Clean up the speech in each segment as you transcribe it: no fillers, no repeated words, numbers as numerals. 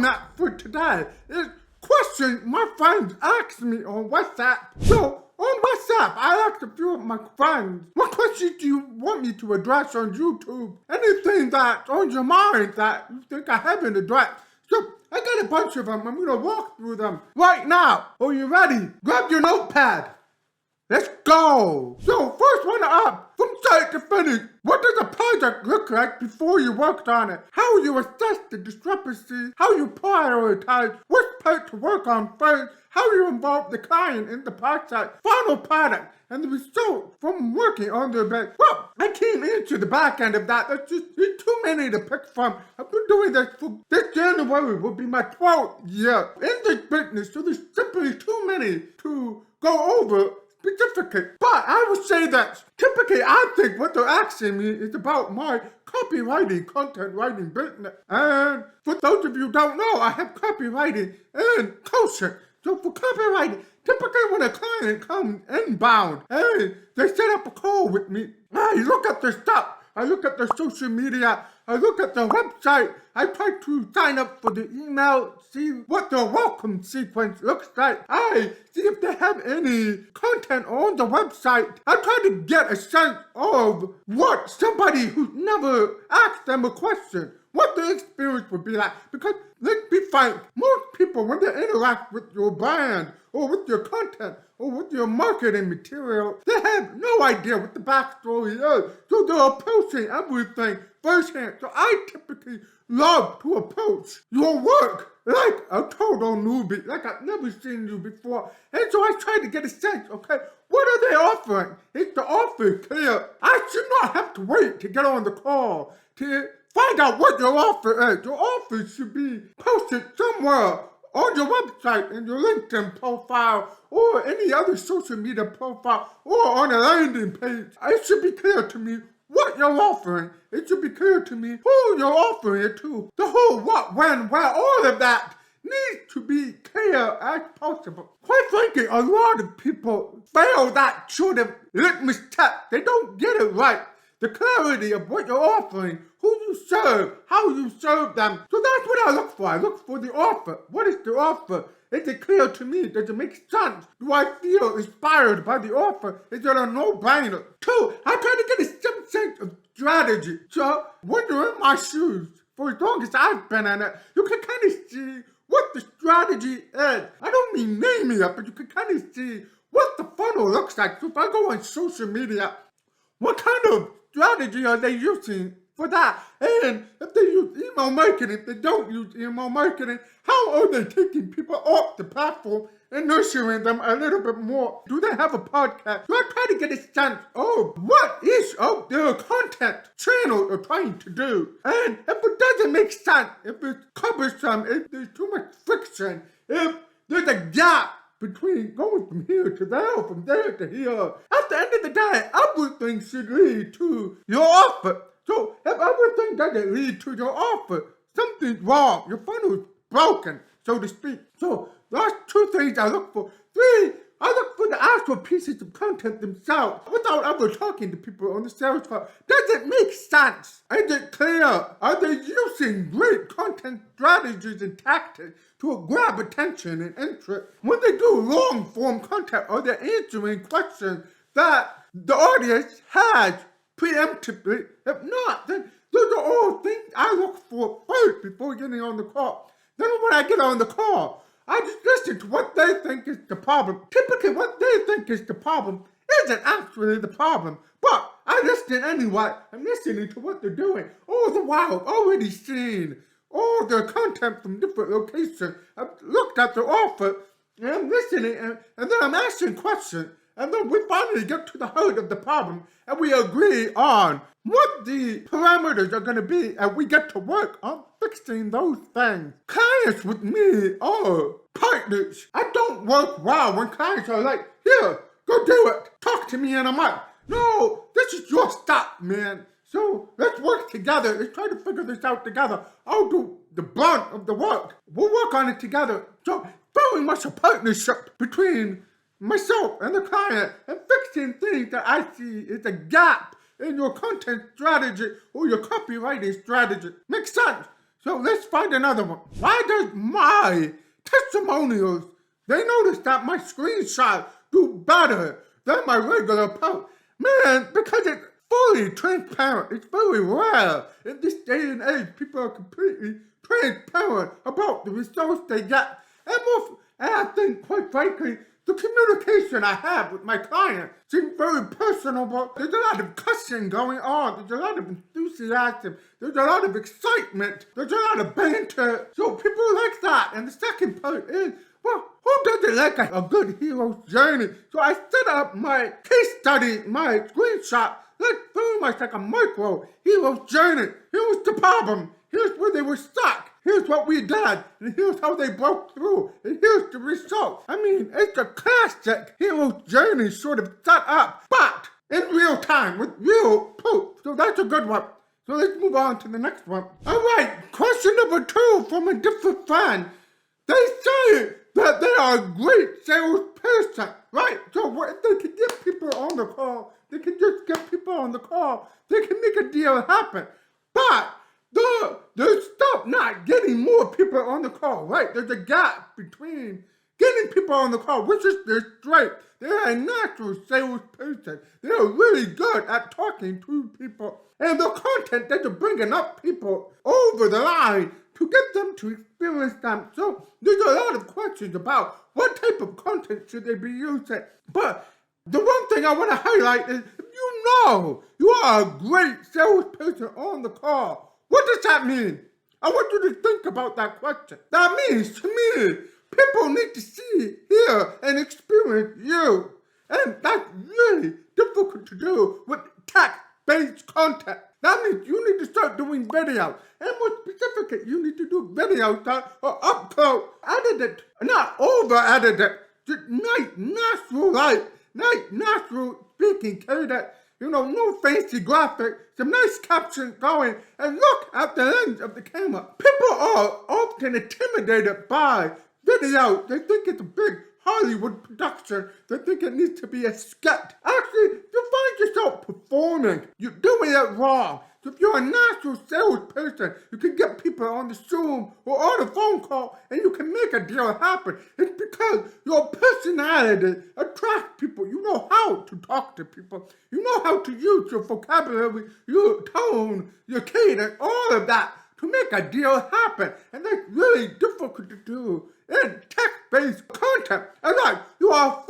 on that for today. It's question my friends asked me on WhatsApp. So, on WhatsApp, I asked a few of my friends, what question do you want me to address on YouTube? Anything that's on your mind that you think I haven't addressed. So, I got a bunch of them. I'm going to walk through them right now. Are you ready? Grab your notepad. Let's go! So, first one up, from start to finish, what does a project look like before you worked on it? How you assess the discrepancies, how you prioritize, which part to work on first, how you involve the client in the process, final product, and the result from working on the event. Well, I can't answer the back end of that. There's too many to pick from. I've been doing this for this January will be my 12th year in this business, so there's simply too many to go over specifically. But I would say that typically I think what they're asking me is about my copywriting, content writing business. And for those of you who don't know, I have copywriting and coaching. So for copywriting, typically when a client comes inbound and they set up a call with me, I look at their stuff, I look at their social media, I look at their website, I try to sign up for the email, see what their welcome sequence looks like. I see if they have any content on the website. I try to get a sense of what somebody who's never asked them a question, what the experience would be like. Because let's be frank, most people when they interact with your brand or with your content or with your marketing material, they have no idea what the backstory is. So they're approaching everything firsthand. So I typically love to approach your work like a total newbie, like I've never seen you before. And so I try to get a sense, okay, what are they offering? Is the offer clear? I should not have to wait to get on the call to find out what your offer is. Your offer should be posted somewhere on your website, in your LinkedIn profile, or any other social media profile, or on a landing page. It should be clear to me what you're offering. It should be clear to me who you're offering it to. The who, what, when, where, all of that needs to be clear as possible. Quite frankly, a lot of people fail that sort of litmus test. They don't get it right. The clarity of what you're offering, who you serve, how you serve them. So that's what I look for. I look for the offer. What is the offer? Is it clear to me? Does it make sense? Do I feel inspired by the offer? Is it a no-brainer? 2, I try to get some sense of strategy. So when you're in my shoes, for as long as I've been in it, you can kind of see what the strategy is. I don't mean naming it, but you can kind of see what the funnel looks like. So if I go on social media, what kind of strategy are they using for that? And if they use email marketing, if they don't use email marketing, how are they taking people off the platform and nurturing them a little bit more? Do they have a podcast? So I try to get a sense of what is of their content channel they're trying to do. And if it doesn't make sense, if it's cumbersome, if there's too much friction, if there's a gap between going from here to there, from there to here. At the end of the day, everything should lead to your offer. So if everything doesn't lead to your offer, something's wrong. Your funnel is broken, so to speak. So that's 2 things I look for. 3, I look for the actual pieces of content themselves without ever talking to people on the sales call. Does it make sense? Is it clear? Are they using great content strategies and tactics to grab attention and interest? When they do long form content, are they answering questions that the audience has preemptively? If not, then those are all things I look for first before getting on the call. Then when I get on the call, I just listen to what they think is the problem. Typically, what they think is the problem isn't actually the problem, but I listen anyway. I'm listening to what they're doing. All the while, I've already seen all their content from different locations. I've looked at their offer, and I'm listening, and then I'm asking questions. And then we finally get to the heart of the problem, and we agree on what the parameters are going to be, and we get to work on fixing those things. Clients with me are partners. I don't work well when clients are like, here, go do it. Talk to me in a month. No, this is your stuff, man. So let's work together. Let's try to figure this out together. I'll do the brunt of the work. We'll work on it together. So very much a partnership between myself and the client, and fixing things that I see is a gap in your content strategy or your copywriting strategy. Makes sense? So let's find another one. Why does my testimonials, they notice that my screenshots do better than my regular post? Man, because it's fully transparent. It's very rare. In this day and age, people are completely transparent about the results they get. And I think, quite frankly, the communication I have with my client seems very personable. There's a lot of cussing going on. There's a lot of enthusiasm. There's a lot of excitement. There's a lot of banter. So people like that. And the second part is, well, who doesn't like a good hero's journey? So I set up my case study, my screenshot, very much like a micro hero's journey. Here was the problem. Here's where they were stuck. Here's what we did, and here's how they broke through, and here's the result. I mean, it's a classic hero's journey sort of set up, but in real time with real proof. So that's a good one. So let's move on to the next one. All right, question number 2 from a different friend. They say that they are a great salesperson, right? So if they can get people on the call, they can just get people on the call. They can make a deal happen. But they're still not getting more people on the call, right? There's a gap between getting people on the call, which is their strength. They're a natural salesperson. They're really good at talking to people. And the content that they're bringing up people over the line to get them to experience them. So there's a lot of questions about what type of content should they be using. But the one thing I want to highlight is if you know you are a great salesperson on the call, what does that mean? I want you to think about that question. That means to me, people need to see, hear, and experience you. And that's really difficult to do with text-based content. That means you need to start doing videos. And more specifically, you need to do videos that are up close, edited, not over-edited, just nice natural speaking cadence. You know, no fancy graphic, some nice captions going, and look at the lens of the camera. People are often intimidated by video. They think it's a big Hollywood production. They think it needs to be a sketch. Actually, you find yourself performing. You're doing it wrong. So if you're a natural salesperson, you can get people on the Zoom or on a phone call and you can make a deal happen. It's because your personality attracts people. You know how to talk to people. You know how to use your vocabulary, your tone, your cadence, all of that to make a deal happen. And that's really difficult to do in text-based content. And you are a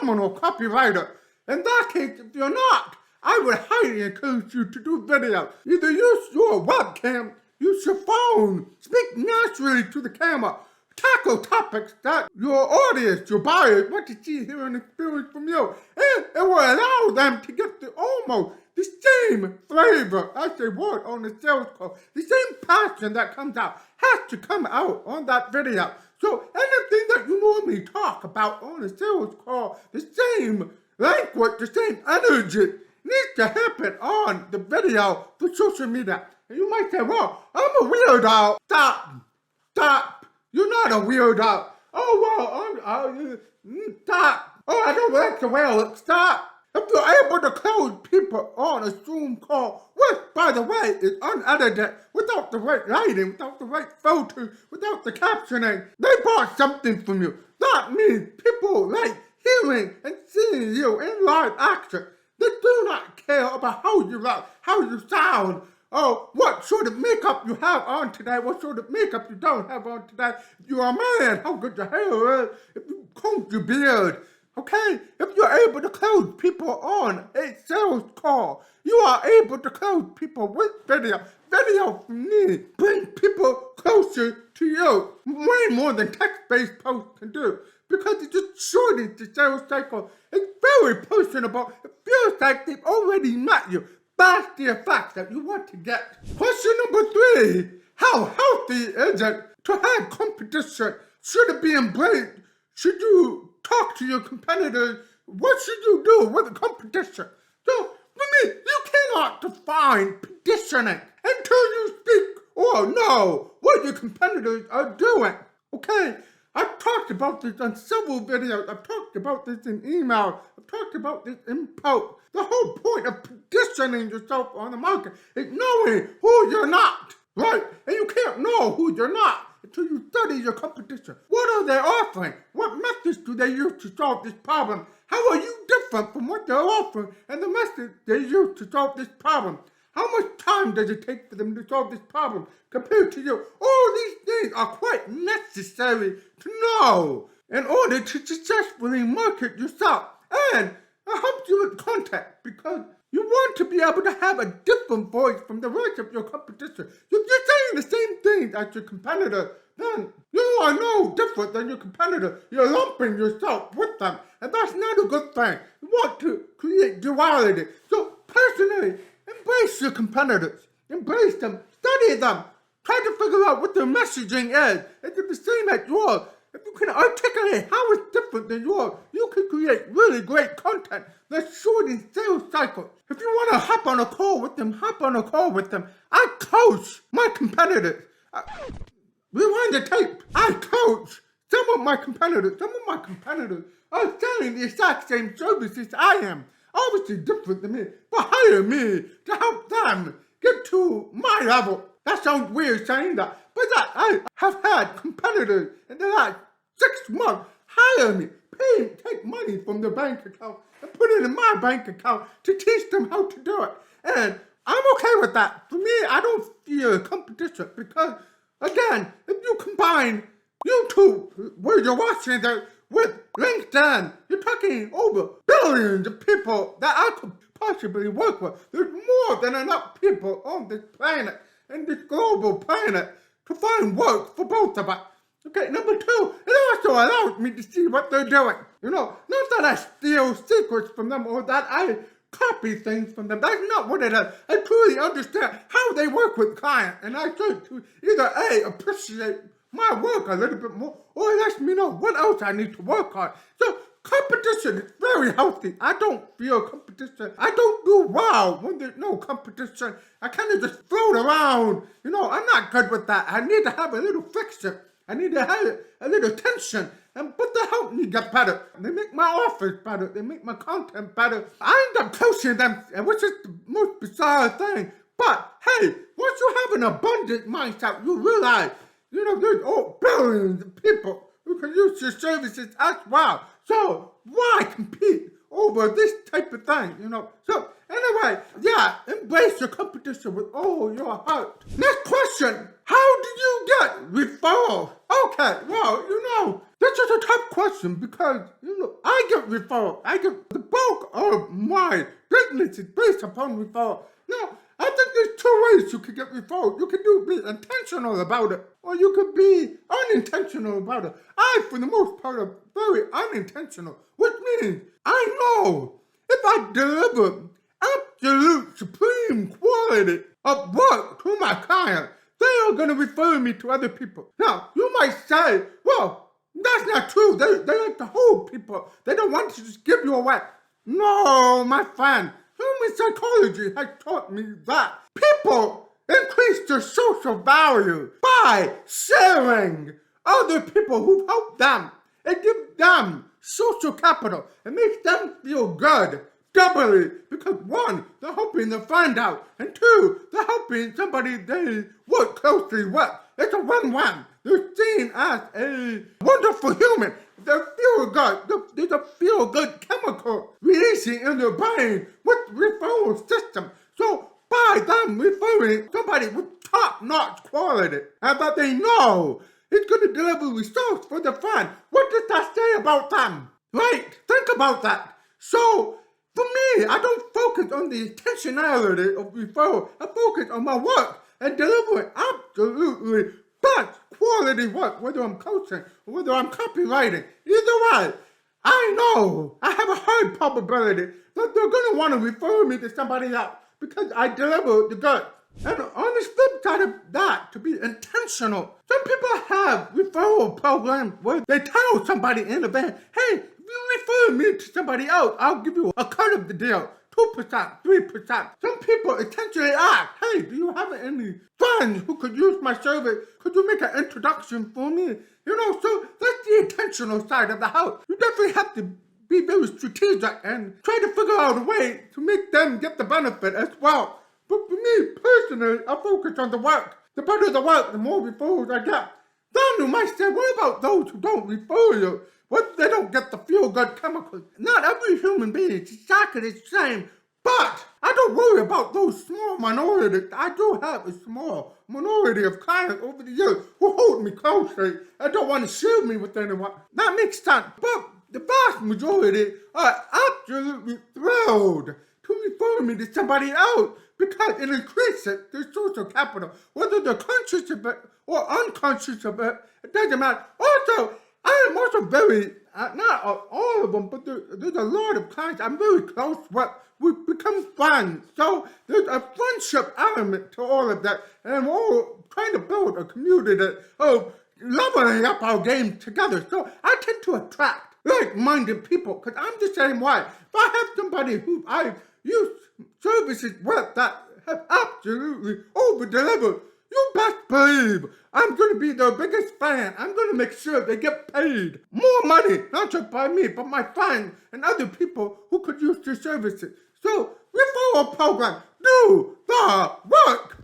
phenomenal copywriter. In that case, if you're not, I would highly encourage you to do video. Either use your webcam, use your phone, speak naturally to the camera, tackle topics that your audience, your buyers want to see, hear, and experience from you. And it will allow them to get almost the same flavor as they would on the sales call. The same passion that comes out has to come out on that video. So anything that you normally talk about on a sales call, the same language, the same energy, needs to happen on the video for social media. And you might say, well, I'm a weirdo. Stop. You're not a weirdo. Oh, well, stop. Oh, I don't like the way I look. Stop. If you're able to close people on a Zoom call, which, by the way, is unedited, without the right lighting, without the right filters, without the captioning, they bought something from you. That means people like hearing and seeing you in live action. They do not care about how you look, how you sound, or what sort of makeup you have on today, what sort of makeup you don't have on today. If you're a man, how good your hair is, if you comb your beard, okay? If you're able to close people on a sales call, you are able to close people with video. Video, for me, brings people closer to you, way more than text-based posts can do. Because it just shortens the sales cycle. It's very personable. It feels like they've already met you. That's the effect that you want to get. Question number 3. How healthy is it to have competition? Should it be embraced? Should you talk to your competitors? What should you do with the competition? So, for me, you cannot define positioning until you speak or know what your competitors are doing. Okay? I've talked about this on several videos. I've talked about this in email. I've talked about this in part. The whole point of positioning yourself on the market is knowing who you're not, right? And you can't know who you're not until you study your competition. What are they offering? What methods do they use to solve this problem? How are you different from what they're offering and the methods they use to solve this problem? How much time does it take for them to solve this problem compared to you? All these things are quite necessary to know in order to successfully market yourself. And it helps you with content because you want to be able to have a different voice from the rest of your competition. If you're saying the same things as your competitor, then you are no different than your competitor. You're lumping yourself with them, and that's not a good thing. You want to create duality. So personally, embrace your competitors. Embrace them. Study them. Try to figure out what their messaging is. If it's the same as yours, if you can articulate how it's different than yours, you can create really great content that's shorting sales cycles. If you want to hop on a call with them, hop on a call with them. I coach my competitors. Rewind the tape. I coach some of my competitors. Some of my competitors are selling the exact same services I am. Obviously different than me, but hire me to help them get to my level. That sounds weird saying that, but that I have had competitors in the last 6 months hire me, take money from their bank account and put it in my bank account to teach them how to do it. And I'm okay with that. For me, I don't fear competition because, again, if you combine YouTube, where you're watching it, with LinkedIn, you're talking over billions of people that I could possibly work with. There's more than enough people on this planet, and this global planet, to find work for both of us. Okay, number two, it also allows me to see what they're doing. Not that I steal secrets from them or that I copy things from them. That's not what it is. I truly understand how they work with clients, and I try to either A, appreciate my work a little bit more, or it lets me know what else I need to work on. So competition is very healthy. I don't fear competition. I don't do well when there's no competition. I kind of just float around. I'm not good with that. I need to have a little friction. I need to have a little tension. But they help me get better. They make my offers better. They make my content better. I end up coaching them, which is the most bizarre thing. But hey, once you have an abundant mindset, you realize there's billions of people who can use your services as well. So why compete over this type of thing, So anyway, embrace your competition with all your heart. Next question, how do you get referrals? Okay, well, this is a tough question because, I get referrals. I get the bulk of my business is based upon referrals. Now, I think there's 2 ways you can get referrals. You can be intentional about it, or you could be unintentional about it. I, for the most part, am very unintentional, which means I know if I deliver absolute supreme quality of work to my client, they are going to refer me to other people. Now, you might say, well, that's not true. They like to hold people. They don't want to just give you away. No, my friend. Human psychology has taught me that people increase their social value by sharing other people who help them. It gives them social capital. It makes them feel good doubly because 1, they're helping their friend out, and 2, they're helping somebody they work closely with. It's a win-win. They're seen as a wonderful human. They feel good. There's a feel-good chemical releasing in their brain with referral system. So by them referring somebody with top-notch quality and that they know is going to deliver results for the friend, what does that say about them? Right? Think about that. So for me, I don't focus on the intentionality of referral. I focus on my work and delivering absolutely best quality work, whether I'm coaching or whether I'm copywriting. Either way, I know I have a high probability that they're going to want to refer me to somebody else because I deliver the goods. And on the flip side of that, to be intentional, some people have referral programs where they tell somebody in advance, hey, if you refer me to somebody else, I'll give you a cut of the deal. 2%, 3%. Some people intentionally ask, hey, do you have any friends who could use my service? Could you make an introduction for me? So that's the intentional side of the house. You definitely have to be very strategic and try to figure out a way to make them get the benefit as well. But for me personally, I focus on the work. The better the work, the more referrals I get. Then you might say, what about those who don't refer you? What if they don't get the feel-good chemicals? Not every human being is exactly the same. But I don't worry about those small minorities. I do have a small minority of clients over the years who hold me closely and don't want to share me with anyone. That makes sense. But the vast majority are absolutely thrilled to refer me to somebody else because it increases their social capital. Whether they're conscious of it or unconscious of it, it doesn't matter. Also, I am also very, not all of them, but there's a lot of clients I'm very close with. We've become friends. So there's a friendship element to all of that. And we're all trying to build a community of leveling up our game together. So I tend to attract like-minded people because I'm the same way. If I have somebody who I've used services with that have absolutely over-delivered, you best believe I'm going to be their biggest fan. I'm going to make sure they get paid more money, not just by me, but my friends and other people who could use their services. So, referral program, do the work.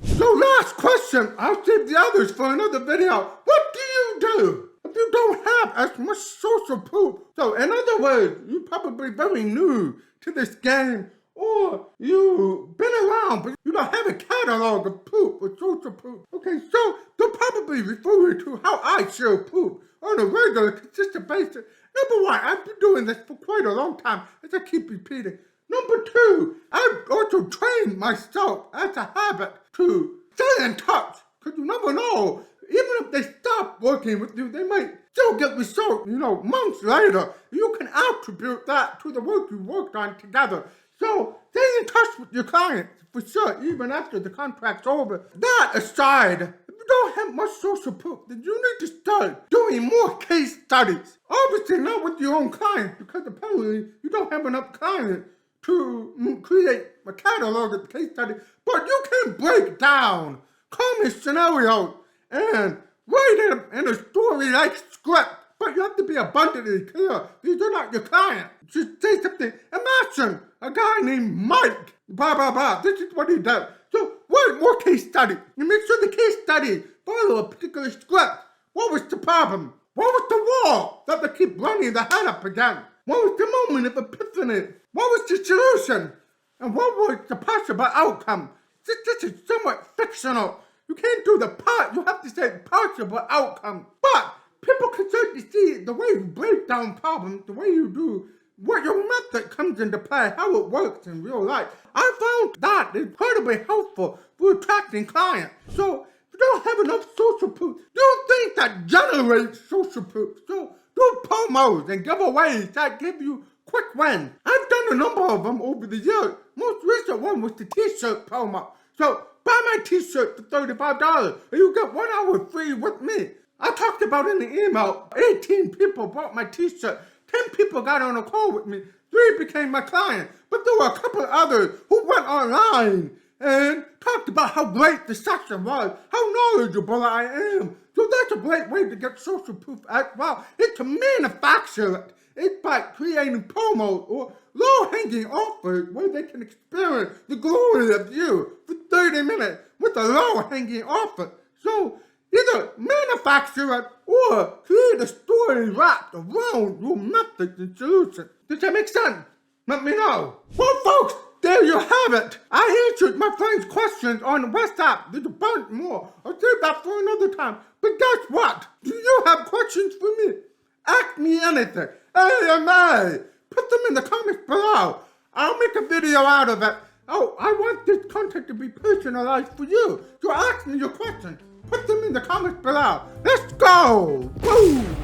So last question, I'll save the others for another video. What do you do if you don't have as much social proof? So in other words, you're probably very new to this game, or you've been around, but you don't have a catalog of proof or social proof. Okay, so they'll probably refer you to how I share proof on a regular, consistent basis. Number one, I've been doing this for quite a long time, as I keep repeating. Number two, I've also trained myself as a habit to stay in touch, because you never know. Even if they stop working with you, they might still get results, months later. You can attribute that to the work you worked on together. So stay in touch with your clients, for sure, even after the contract's over. That aside, if you don't have much social proof, then you need to start doing more case studies. Obviously not with your own clients, because apparently you don't have enough clients to create a catalog of case studies, but you can break down common scenarios and write it in a story-like script. But you have to be abundantly clear. These are not your clients. Just say something. Imagine a guy named Mike, blah, blah, blah. This is what he does. So write more case studies. You make sure the case study follow a particular script. What was the problem? What was the wall that they keep running their head up against? What was the moment of epiphany? What was the solution? And what was the possible outcome? This is somewhat fictional. You can't do the part. You have to say possible outcome. But people can certainly see the way you break down problems, the way you do, what your method comes into play, how it works in real life. I found that incredibly helpful for attracting clients. So if you don't have enough social proof, do things that generate social proof. So do promos and giveaways that give you quick wins. I've done a number of them over the years. Most recent one was the t-shirt promo. So buy my t-shirt for $35 and you get 1 hour free with me. I talked about in the email, 18 people bought my t-shirt, 10 people got on a call with me, 3 became my client, but there were a couple others who went online and talked about how great the session was, how knowledgeable I am. So that's a great way to get social proof as well. It's to manufacture it. It's by creating promos or low-hanging offers where they can experience the glory of you for 30 minutes with a low-hanging offer. So either manufacture it or create a story wrapped around your methods and solutions. Does that make sense? Let me know. Well, folks, there you have it. I answered my friend's questions on WhatsApp. There's a bunch more. I'll save that for another time. But guess what? Do you have questions for me? Ask me anything. AMA. Put them in the comments below. I'll make a video out of it. Oh, I want this content to be personalized for you. So ask me your questions. Put them in the comments below. Let's go! Woo!